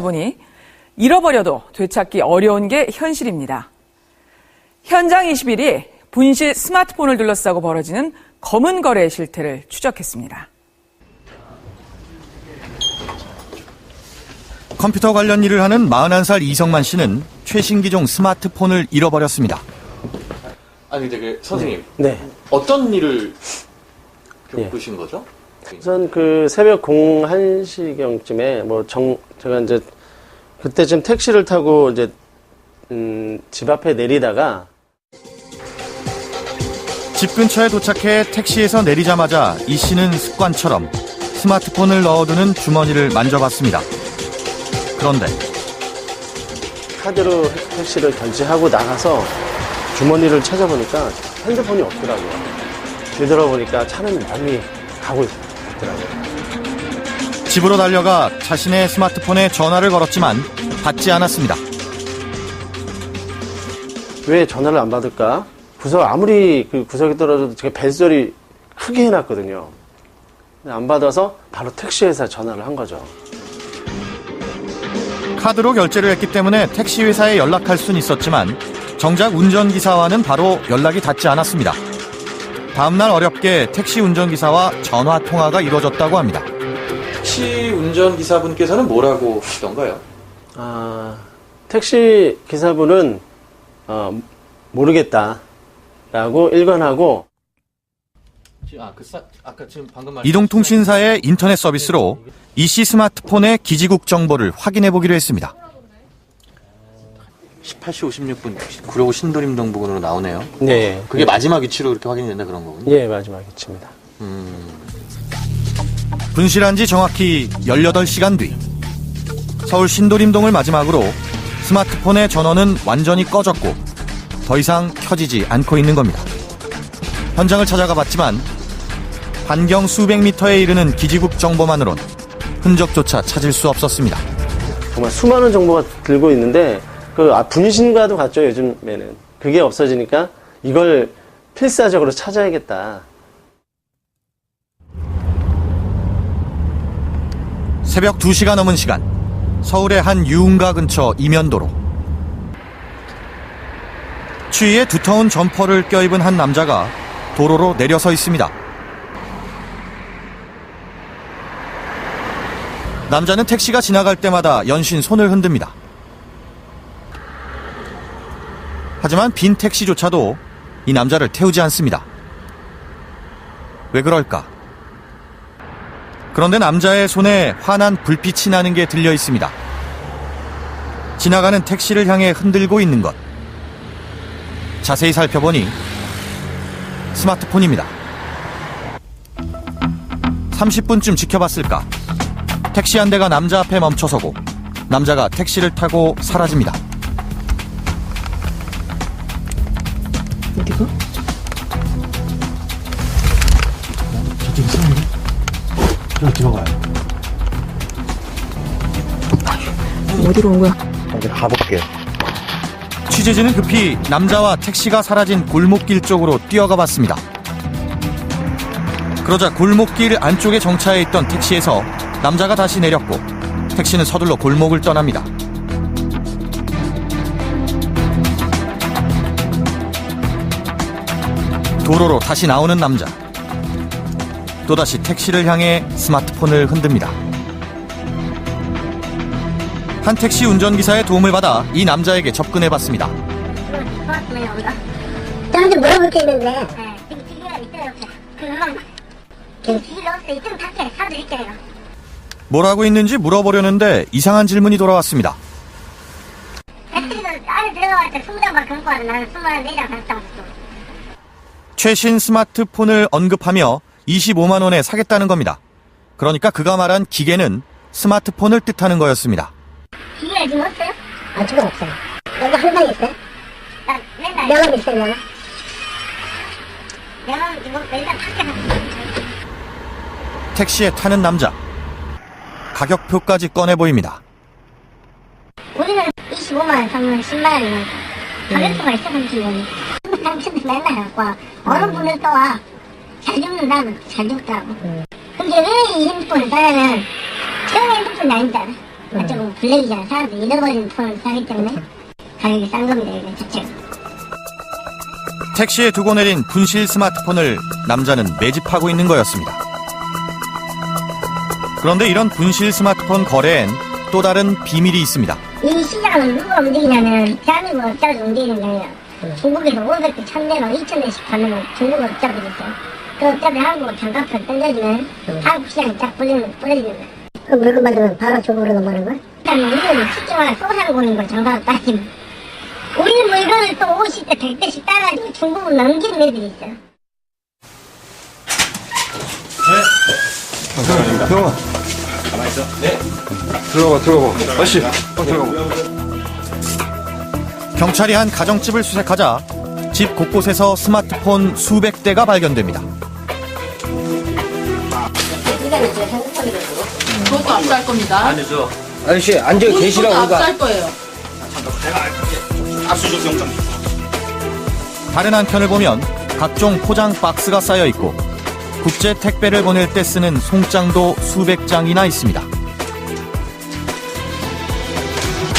보니 잃어버려도 되찾기 어려운 게 현실입니다. 현장 21이 분실 스마트폰을 둘러싸고 벌어지는 검은 거래의 실태를 추적했습니다. 컴퓨터 관련 일을 하는 41살 이성만 씨는 최신 기종 스마트폰을 잃어버렸습니다. 아니 근데 선생님, 네. 어떤 일을 겪으신 거죠? 우선 그 새벽 01시경쯤에 제가 이제 그때쯤 택시를 타고 이제 집 앞에 내리다가 집 근처에 도착해 택시에서 내리자마자 이 씨는 습관처럼 스마트폰을 넣어두는 주머니를 만져봤습니다. 그런데 카드로 택시를 결제하고 나가서 주머니를 찾아보니까 핸드폰이 없더라고요. 뒤돌아보니까 차는 멀리 가고 있더라고요. 집으로 달려가 자신의 스마트폰에 전화를 걸었지만 받지 않았습니다. 왜 전화를 안 받을까? 아무리 그 구석에 떨어져도 제가 벨소리 크게 해놨거든요. 안 받아서 바로 택시회사에 전화를 한 거죠. 카드로 결제를 했기 때문에 택시 회사에 연락할 수는 있었지만 정작 운전기사와는 바로 연락이 닿지 않았습니다. 다음날 어렵게 택시 운전기사와 전화 통화가 이루어졌다고 합니다. 택시 운전기사분께서는 뭐라고 하시던가요? 택시 기사분은 모르겠다라고 일관하고 이동통신사의 인터넷 서비스로 이 씨 스마트폰의 기지국 정보를 확인해 보기로 했습니다. 18시 56분 구로구 신도림동 부근으로 나오네요. 네. 그게 마지막 위치로 그렇게 확인이 된다 그런 거군요. 예, 마지막 위치입니다. 분실한 지 정확히 18시간 뒤 서울 신도림동을 마지막으로 스마트폰의 전원은 완전히 꺼졌고 더 이상 켜지지 않고 있는 겁니다. 현장을 찾아가 봤지만 반경 수백 미터에 이르는 기지국 정보만으론 흔적조차 찾을 수 없었습니다. 정말 수많은 정보가 들고 있는데 분신과도 같죠, 요즘에는. 그게 없어지니까 이걸 필사적으로 찾아야겠다. 새벽 2시가 넘은 시간, 서울의 한 유흥가 근처 이면도로. 추위에 두터운 점퍼를 껴입은 한 남자가 도로로 내려서 있습니다. 남자는 택시가 지나갈 때마다 연신 손을 흔듭니다. 하지만 빈 택시조차도 이 남자를 태우지 않습니다. 왜 그럴까? 그런데 남자의 손에 환한 불빛이 나는 게 들려 있습니다. 지나가는 택시를 향해 흔들고 있는 것. 자세히 살펴보니 스마트폰입니다. 30분쯤 지켜봤을까? 택시 한 대가 남자 앞에 멈춰서고 남자가 택시를 타고 사라집니다. 어디가? 저쪽에 있었는데? 저기 들어가요. 어디로 온 거야? 이제 가볼게요. 취재진은 급히 남자와 택시가 사라진 골목길 쪽으로 뛰어가 봤습니다. 그러자 골목길 안쪽에 정차해 있던 택시에서 남자가 다시 내렸고 택시는 서둘러 골목을 떠납니다. 도로로 다시 나오는 남자. 또다시 택시를 향해 스마트폰을 흔듭니다. 한 택시 운전기사의 도움을 받아 이 남자에게 접근해봤습니다. 저한테 물어볼 게 있는데 지금 기계가 있어요. 그러면 기계가 없어요. 이쪽은 밖에 사람들 있잖아요. 뭐라고 있는지 물어보려는데 이상한 질문이 돌아왔습니다. 택시는 안에 들어갈 때 20장만 갖고 와서 나는 24장 갖다 왔어. 최신 스마트폰을 언급하며 25만 원에 사겠다는 겁니다. 그러니까 그가 말한 기계는 스마트폰을 뜻하는 거였습니다. 기계가 지금 없어요? 지금 없어요. 여기 항상 있어요? 맨날 명함 있어요, 명함? 명함 지금 맨날 밖에 갔어요. 택시에 타는 남자. 가격표까지 꺼내 보입니다. 우리는 25만 원 사면 10만 원이면 가격표가 있어, 기본이. 당신들 맨날 갖고 와. 어느 분은 또 와. 잘 죽는다면 잘 죽더라고. 근데 왜 이 핸드폰을 사냐면 처음 핸드폰이 아니잖아. 어쩌면 블랙이잖아. 사람들이 잃어버리는 폰을 사기 때문에 가격이 싼 겁니다. 이거 자체가. 택시에 두고 내린 분실 스마트폰을 남자는 매집하고 있는 거였습니다. 그런데 이런 분실 스마트폰 거래엔 또 다른 비밀이 있습니다. 이 시장을 누가 움직이냐면 대한민국 업자들이 움직이는 게 아니라 중국에서 500대, 1000대, 2000대씩 받는 중국 업자들이 있어요. 그 업자들 한국으로 장갑을 던져주면 한국 시장이 쫙 뿌려지는 거예요. 그 물건 받으면 바로 중국으로 넘어가는 거야? 일단 우리는 특정하나 또 사고 있는 거 장갑을 따지면 우리 물건을 또 50대, 100대씩 따가지고 중국으로 넘기는 애들이 있어요. 들어가. 가만히 있어. 네. 들어가. 아씨, 들어가. 경찰이 한 가정집을 수색하자 집 곳곳에서 스마트폰 수백 대가 발견됩니다. 그것도 압수할 겁니다. 아저씨 앉아 계시라고 그것도 우리가. 압수할 거예요. 다른 한편을 보면 각종 포장 박스가 쌓여 있고 국제 택배를 보낼 때 쓰는 송장도 수백 장이나 있습니다.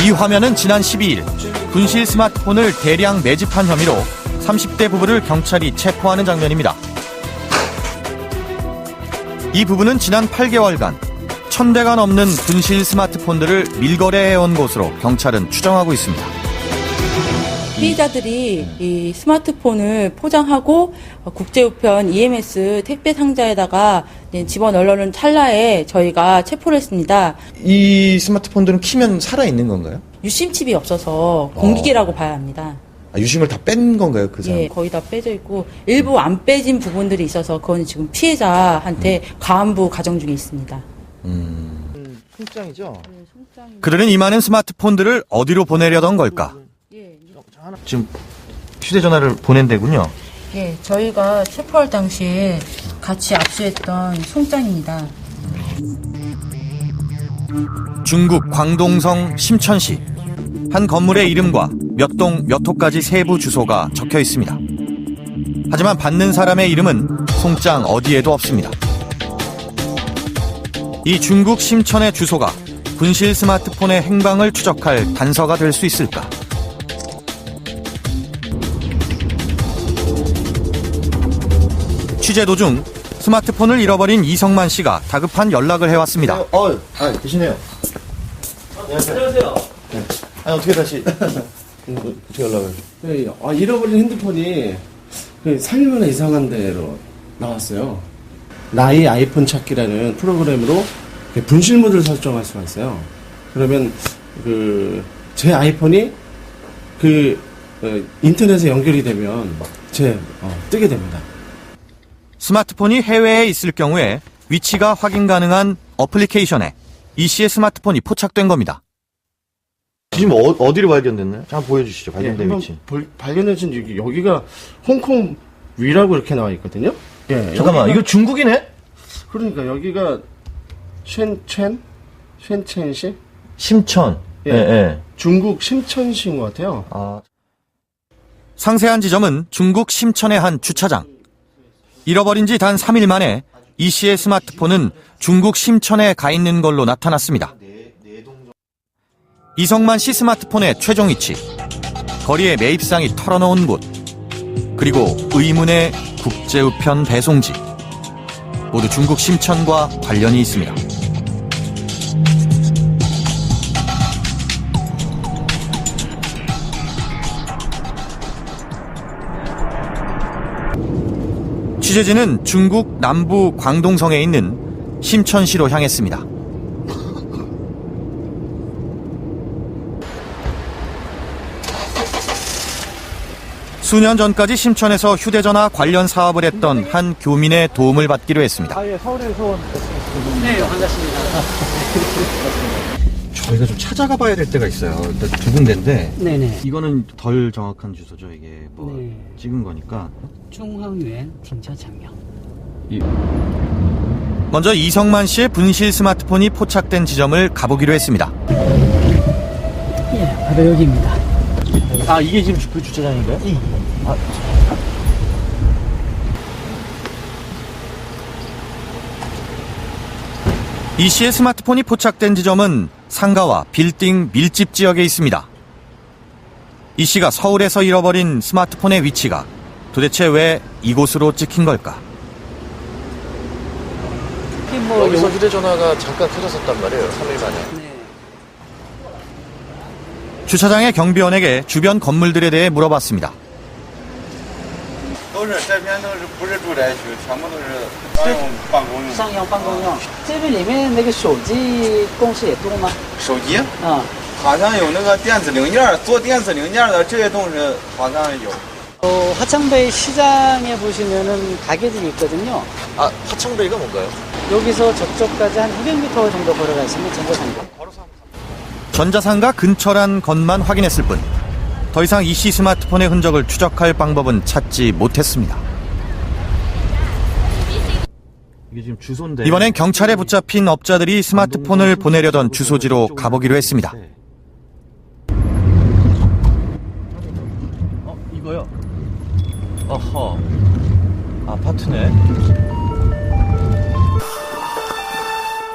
이 화면은 지난 12일 분실 스마트폰을 대량 매집한 혐의로 30대 부부를 경찰이 체포하는 장면입니다. 이 부부는 지난 8개월간 1000대가 넘는 분실 스마트폰들을 밀거래해온 것으로 경찰은 추정하고 있습니다. 피의자들이 이 스마트폰을 포장하고 국제우편 EMS 택배 상자에다가 집어넣으려는 찰나에 저희가 체포를 했습니다. 이 스마트폰들은 키면 살아있는 건가요? 유심 칩이 없어서 공기계라고 봐야 합니다. 아, 유심을 다 뺀 건가요, 그 사람? 예, 거의 다 빼져 있고 일부 안 빼진 부분들이 있어서 그건 지금 피해자한테 가안부 가정 중에 있습니다. 송장이죠? 그들은 이 많은 스마트폰들을 어디로 보내려던 걸까? 지금 휴대전화를 보낸대군요. 예, 저희가 체포할 당시에 같이 압수했던 송장입니다. 중국 광동성 심천시. 한 건물의 이름과 몇 동 몇 호까지 세부 주소가 적혀 있습니다. 하지만 받는 사람의 이름은 송장 어디에도 없습니다. 이 중국 심천의 주소가 분실 스마트폰의 행방을 추적할 단서가 될 수 있을까? 취재 도중 스마트폰을 잃어버린 이성만 씨가 다급한 연락을 해왔습니다. 계시네요. 안녕하세요. 네. 아니, 어떻게 다시. 어떻게 연락을. 네, 잃어버린 핸드폰이 3일 만에 이상한 데로 나왔어요. 나의 아이폰 찾기라는 프로그램으로 분실 모드를 설정할 수가 있어요. 그러면 제 아이폰이 인터넷에 연결이 되면 뜨게 됩니다. 스마트폰이 해외에 있을 경우에 위치가 확인 가능한 어플리케이션에 이 씨의 스마트폰이 포착된 겁니다. 지금 어디로 발견됐나요? 잠깐 보여주시죠, 발견된 위치. 발견된 여기가 홍콩 위라고 이렇게 나와 있거든요. 예, 잠깐만, 이거 중국이네? 그러니까 여기가 쉔첸시? 심천. 예. 중국 심천시인 것 같아요. 상세한 지점은 중국 심천의 한 주차장. 잃어버린 지 단 3일 만에 이 씨의 스마트폰은 중국 심천에 가 있는 걸로 나타났습니다. 이성만 씨 스마트폰의 최종 위치, 거리에 매입상이 털어놓은 곳, 그리고 의문의 국제우편 배송지. 모두 중국 심천과 관련이 있습니다. 취재진은 중국 남부 광동성에 있는 심천시로 향했습니다. 수년 전까지 심천에서 휴대전화 관련 사업을 했던 한 교민의 도움을 받기로 했습니다. 예, 서울에서 온. 네, 반갑습니다. 저희가 좀 찾아가 봐야 될 때가 있어요. 일단 두 군데인데. 네네. 이거는 덜 정확한 주소죠, 이게. 네. 찍은 거니까. 중앙유엔停车场역. 먼저 이성만 씨의 분실 스마트폰이 포착된 지점을 가보기로 했습니다. 예, 바로 여기입니다. 이게 지금 그 주차장인가요? 예. 이 씨의 스마트폰이 포착된 지점은 상가와 빌딩 밀집 지역에 있습니다. 이 씨가 서울에서 잃어버린 스마트폰의 위치가 도대체 왜 이곳으로 찍힌 걸까? 여기서 휴대전화가 잠깐 켜졌었단 말이에요. 3일 만에. 주차장의 경비원에게 주변 건물들에 대해 물어봤습니다. 都是这边都是不是住宅区，全部都是商用办公用。商用办公用。这边里面那个手机公司也多吗？手机？啊，好像有那个电子零件，做电子零件的这些东西好像有。 화창베이 시장에 보시면은 가게들이 있거든요. 아, 하창베이가 뭔가요? 여기서 저쪽까지 한 200m 정도 걸어가 있으면 전자상가. 전자상가 근처란 것만 확인했을 뿐 더 이상 이 씨 스마트폰의 흔적을 추적할 방법은 찾지 못했습니다. 이게 지금 주소인데. 이번엔 경찰에 붙잡힌 업자들이 스마트폰을 보내려던 주소지로 가보기로 했습니다. 이거요? 어허. 아파트네.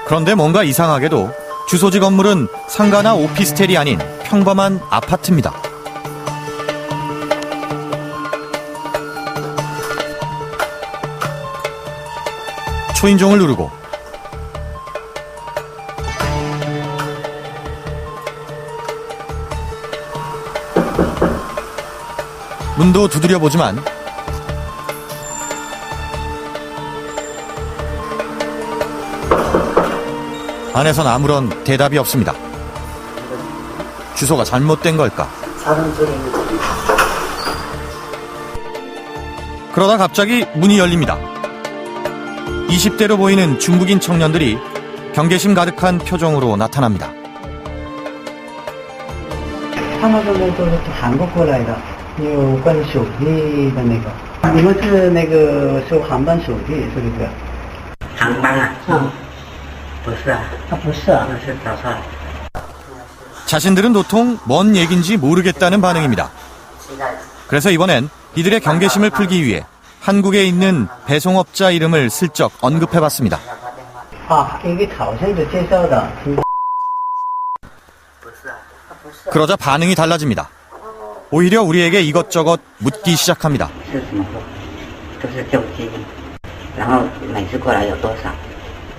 그런데 뭔가 이상하게도 주소지 건물은 상가나 오피스텔이 아닌 평범한 아파트입니다. 초인종을 누르고 문도 두드려보지만 안에선 아무런 대답이 없습니다. 주소가 잘못된 걸까? 그러다 갑자기 문이 열립니다. 20대로 보이는 중국인 청년들이 경계심 가득한 표정으로 나타납니다. 他们这边都是韩国过来的，有关手机的那个。你们是那个收航班手机是不是？航班啊？不是啊。不是啊。是找错了。 자신들은 도통 뭔 얘긴지 모르겠다는 반응입니다. 그래서 이번엔 이들의 경계심을 풀기 위해 한국에 있는 배송업자 이름을 슬쩍 언급해봤습니다. 아, 이게 好像是介绍的。 그러자 반응이 달라집니다. 오히려 우리에게 이것저것 묻기 시작합니다.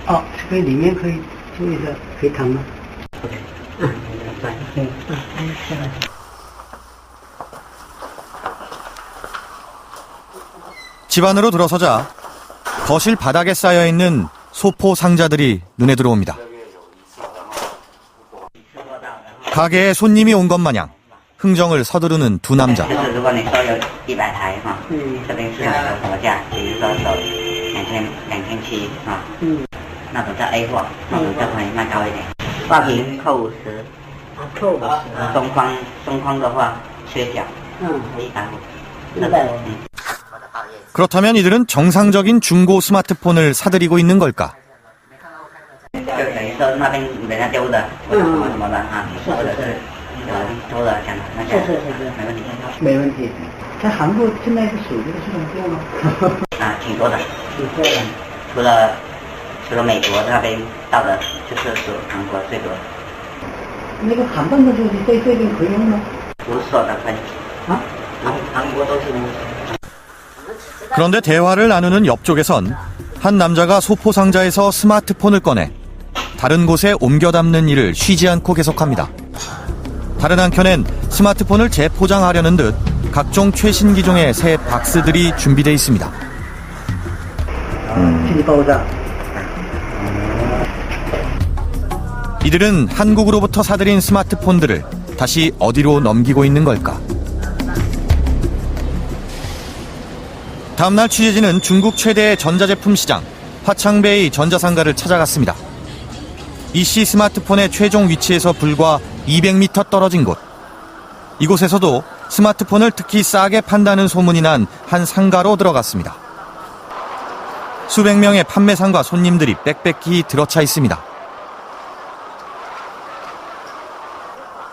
哦，这个里面可以注意的，可以谈吗？ 집 안으로 들어서자 거실 바닥에 쌓여있는 소포 상자들이 눈에 들어옵니다. 가게에 손님이 온 것 마냥 흥정을 서두르는 두 남자. 그렇다면 이들은 정상적인 중고 스마트폰을 사들이고 있는 걸까? 그런데 대화를 나누는 옆쪽에선 한 남자가 소포 상자에서 스마트폰을 꺼내 다른 곳에 옮겨 담는 일을 쉬지 않고 계속합니다. 다른 한켠엔 스마트폰을 재포장하려는 듯 각종 최신 기종의 새 박스들이 준비되어 있습니다. 이들은 한국으로부터 사들인 스마트폰들을 다시 어디로 넘기고 있는 걸까? 다음날 취재진은 중국 최대의 전자제품 시장 화창베이 전자상가를 찾아갔습니다. 이 씨 스마트폰의 최종 위치에서 불과 200m 떨어진 곳. 이곳에서도 스마트폰을 특히 싸게 판다는 소문이 난 한 상가로 들어갔습니다. 수백 명의 판매상과 손님들이 빽빽히 들어차 있습니다.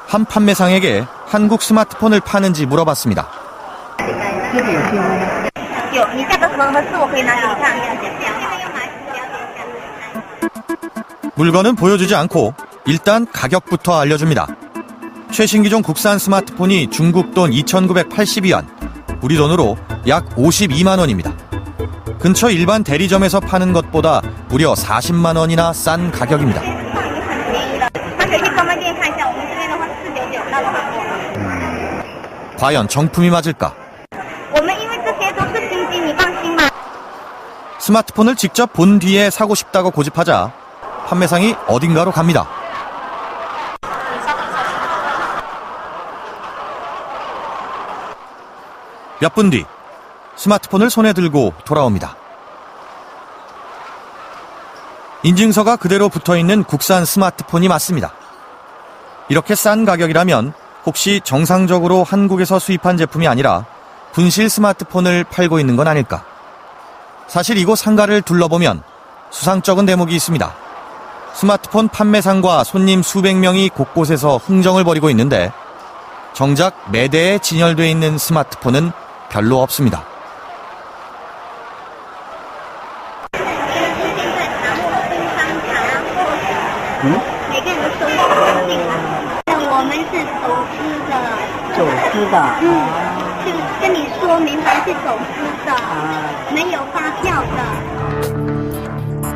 한 판매상에게 한국 스마트폰을 파는지 물어봤습니다. 물건은 보여주지 않고 일단 가격부터 알려줍니다. 최신 기종 국산 스마트폰이 중국 돈 2,980위안, 우리 돈으로 약 52만 원입니다. 근처 일반 대리점에서 파는 것보다 무려 40만 원이나 싼 가격입니다. 과연 정품이 맞을까? 스마트폰을 직접 본 뒤에 사고 싶다고 고집하자 판매상이 어딘가로 갑니다. 몇 분 뒤 스마트폰을 손에 들고 돌아옵니다. 인증서가 그대로 붙어있는 국산 스마트폰이 맞습니다. 이렇게 싼 가격이라면 혹시 정상적으로 한국에서 수입한 제품이 아니라 분실 스마트폰을 팔고 있는 건 아닐까? 사실 이곳 상가를 둘러보면 수상쩍은 대목이 있습니다. 스마트폰 판매상과 손님 수백 명이 곳곳에서 흥정을 벌이고 있는데 정작 매대에 진열돼 있는 스마트폰은 별로 없습니다.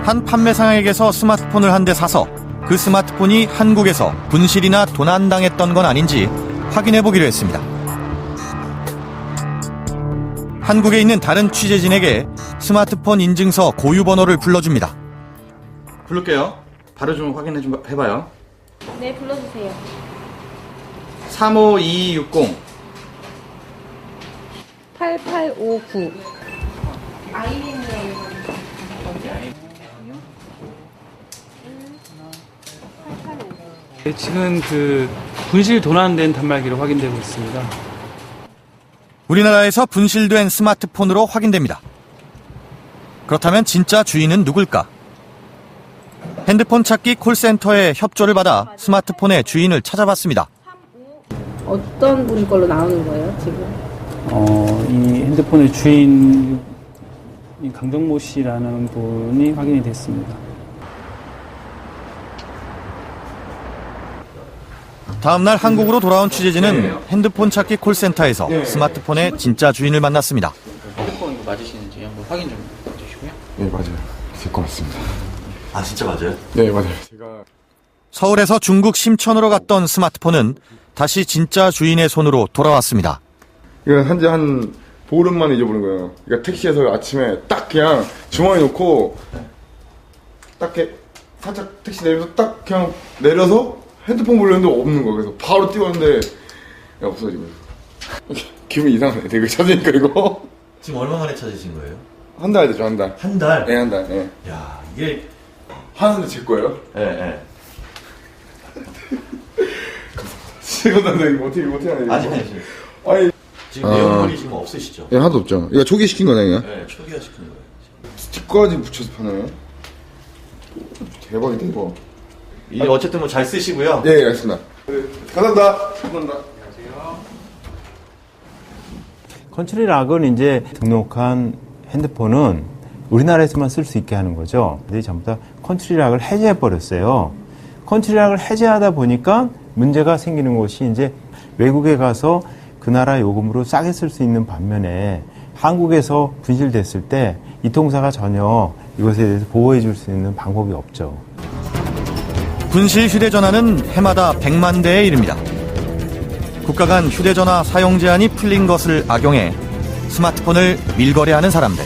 한 판매상에게서 스마트폰을 한 대 사서 그 스마트폰이 한국에서 분실이나 도난당했던 건 아닌지 확인해 보기로 했습니다. 한국에 있는 다른 취재진에게 스마트폰 인증서 고유 번호를 불러줍니다. 부를게요. 바로 좀 확인해 좀 해봐요. 네, 불러주세요. 35260. 8859. 지금 그 분실 도난된 단말기로 확인되고 있습니다. 우리나라에서 분실된 스마트폰으로 확인됩니다. 그렇다면 진짜 주인은 누굴까? 핸드폰 찾기 콜센터의 협조를 받아 스마트폰의 주인을 찾아봤습니다. 어떤 분 걸로 나오는 거예요, 지금? 이 핸드폰의 주인 강정모 씨라는 분이 확인이 됐습니다. 다음날 한국으로 돌아온 취재진은 핸드폰 찾기 콜센터에서 스마트폰의 진짜 주인을 만났습니다. 핸드폰 맞으시는지 한번 확인 좀 해주시고요. 네, 맞아요. 제 거 맞습니다. 아, 진짜 맞아요? 네, 맞아요. 제가 서울에서 중국 심천으로 갔던 스마트폰은 다시 진짜 주인의 손으로 돌아왔습니다. 이거 한지 한 보름만에 잊어버린 거예요. 그러니까 택시에서 아침에 딱 그냥 주머니 놓고 딱 이렇게 살짝 택시 내려서 딱 그냥 내려서 핸드폰 보려는데 없는 거예요. 그래서 바로 뛰었는데 없어지고 기분이 이상하네. 이거 찾으니까 이거. 지금 얼마 만에 찾으신 거예요? 한 달 되죠, 한 달. 한 달? 네, 한 달. 네. 야, 이게 하는데 제 거예요? 네, 네. 감사합니다. 이거 어떻게 하냐. 아직. 아니. 지금 내용물이 지금 없으시죠? 예, 하나도 없죠. 이거 초기시킨 거네, 그냥? 네, 초기화 시킨 거예요. 스티커까지 붙여서 파네. 대박이다, 이거. 이 어쨌든 뭐 잘 쓰시고요. 네, 알겠습니다. 감사합니다. 감사합니다. 컨트리락은 이제 등록한 핸드폰은 우리나라에서만 쓸 수 있게 하는 거죠. 근데 전부 다 컨트리락을 해제해버렸어요. 컨트리락을 해제하다 보니까 문제가 생기는 것이 이제 외국에 가서 그 나라 요금으로 싸게 쓸 수 있는 반면에 한국에서 분실됐을 때 이 통사가 전혀 이것에 대해서 보호해 줄 수 있는 방법이 없죠. 분실 휴대전화는 해마다 100만 대에 이릅니다. 국가 간 휴대전화 사용 제한이 풀린 것을 악용해 스마트폰을 밀거래하는 사람들.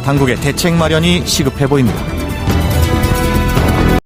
당국의 대책 마련이 시급해 보입니다.